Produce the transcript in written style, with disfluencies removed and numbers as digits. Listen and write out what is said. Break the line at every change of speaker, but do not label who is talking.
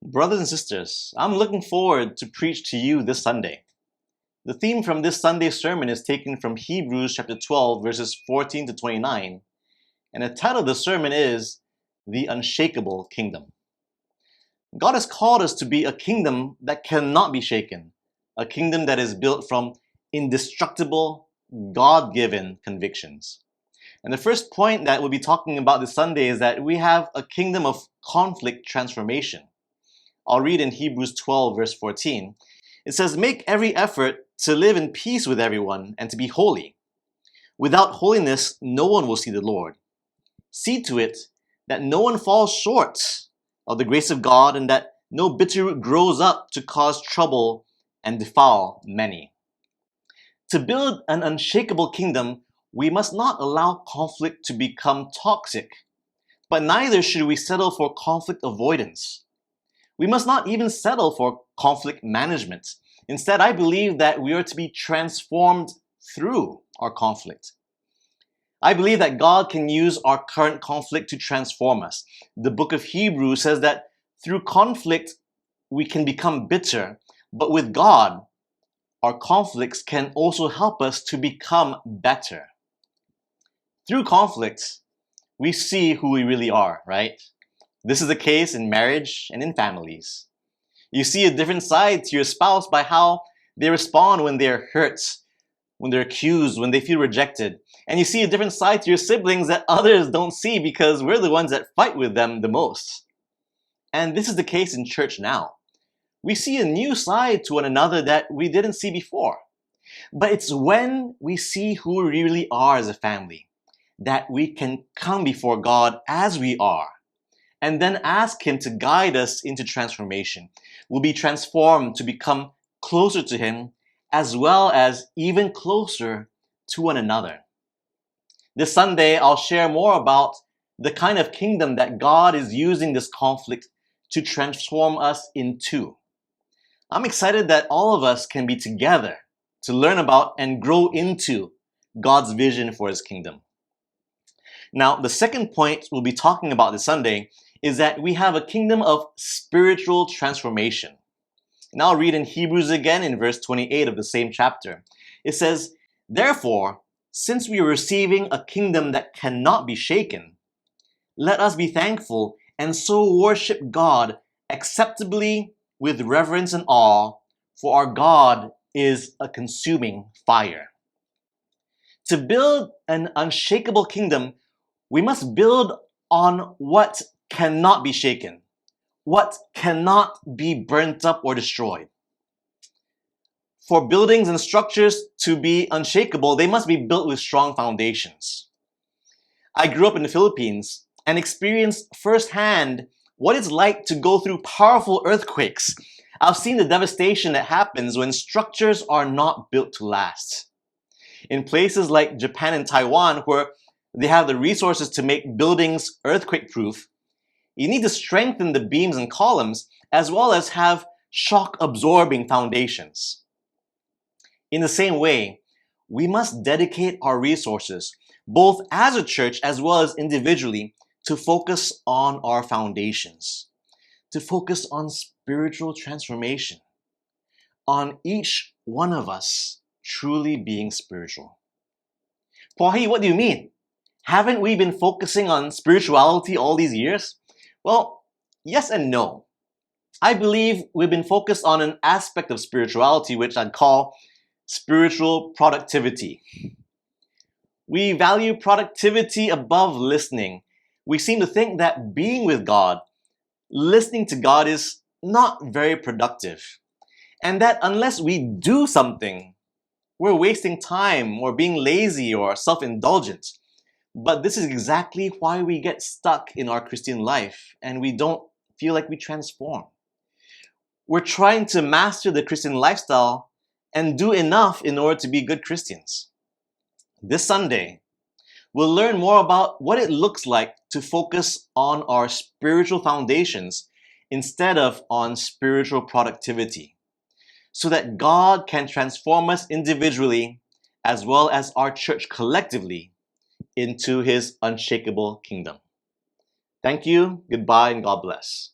Brothers and sisters, I'm looking forward to preach to you this Sunday. The theme from this Sunday's sermon is taken from Hebrews chapter 12, verses 14 to 29, and the title of the sermon is The Unshakable Kingdom. God has called us to be a kingdom that cannot be shaken, a kingdom that is built from indestructible, God-given convictions. And the first point that we'll be talking about this Sunday is that we have a kingdom of conflict transformation. I'll read in Hebrews 12, verse 14. It says, "Make every effort to live in peace with everyone and to be holy. Without holiness, no one will see the Lord. See to it that no one falls short of the grace of God and that no bitter root grows up to cause trouble and defile many." To build an unshakable kingdom, we must not allow conflict to become toxic, but neither should we settle for conflict avoidance. We must not even settle for conflict management. Instead, I believe that we are to be transformed through our conflict. I believe that God can use our current conflict to transform us. The book of Hebrews says that through conflict, we can become bitter, but with God, our conflicts can also help us to become better. Through conflict, we see who we really are, right? This is the case in marriage and in families. You see a different side to your spouse by how they respond when they're hurt, when they're accused, when they feel rejected. And you see a different side to your siblings that others don't see because we're the ones that fight with them the most. And this is the case in church now. We see a new side to one another that we didn't see before. But it's when we see who we really are as a family that we can come before God as we are and then ask Him to guide us into transformation. We'll be transformed to become closer to Him as well as even closer to one another. This Sunday, I'll share more about the kind of kingdom that God is using this conflict to transform us into. I'm excited that all of us can be together to learn about and grow into God's vision for His kingdom. Now, the second point we'll be talking about this Sunday is that we have a kingdom of spiritual transformation. And I'll read in Hebrews again in verse 28 of the same chapter. It says, "Therefore, since we are receiving a kingdom that cannot be shaken, let us be thankful and so worship God acceptably with reverence and awe, for our God is a consuming fire." To build an unshakable kingdom, we must build on what cannot be shaken, what cannot be burnt up or destroyed. For buildings and structures to be unshakable, they must be built with strong foundations. I grew up in the Philippines and experienced firsthand what it's like to go through powerful earthquakes. I've seen the devastation that happens when structures are not built to last. In places like Japan and Taiwan, where they have the resources to make buildings earthquake-proof, you need to strengthen the beams and columns as well as have shock-absorbing foundations. In the same way, we must dedicate our resources, both as a church as well as individually, to focus on our foundations, to focus on spiritual transformation, on each one of us truly being spiritual. Paul, what do you mean? Haven't we been focusing on spirituality all these years? Well, yes and no. I believe we've been focused on an aspect of spirituality which I'd call spiritual productivity. We value productivity above listening. We seem to think that being with God, listening to God is not very productive. And that unless we do something, we're wasting time or being lazy or self-indulgent. But this is exactly why we get stuck in our Christian life and we don't feel like we transform. We're trying to master the Christian lifestyle and do enough in order to be good Christians. This Sunday, we'll learn more about what it looks like to focus on our spiritual foundations instead of on spiritual productivity, so that God can transform us individually as well as our church collectively into His unshakable kingdom. Thank you, goodbye, and God bless.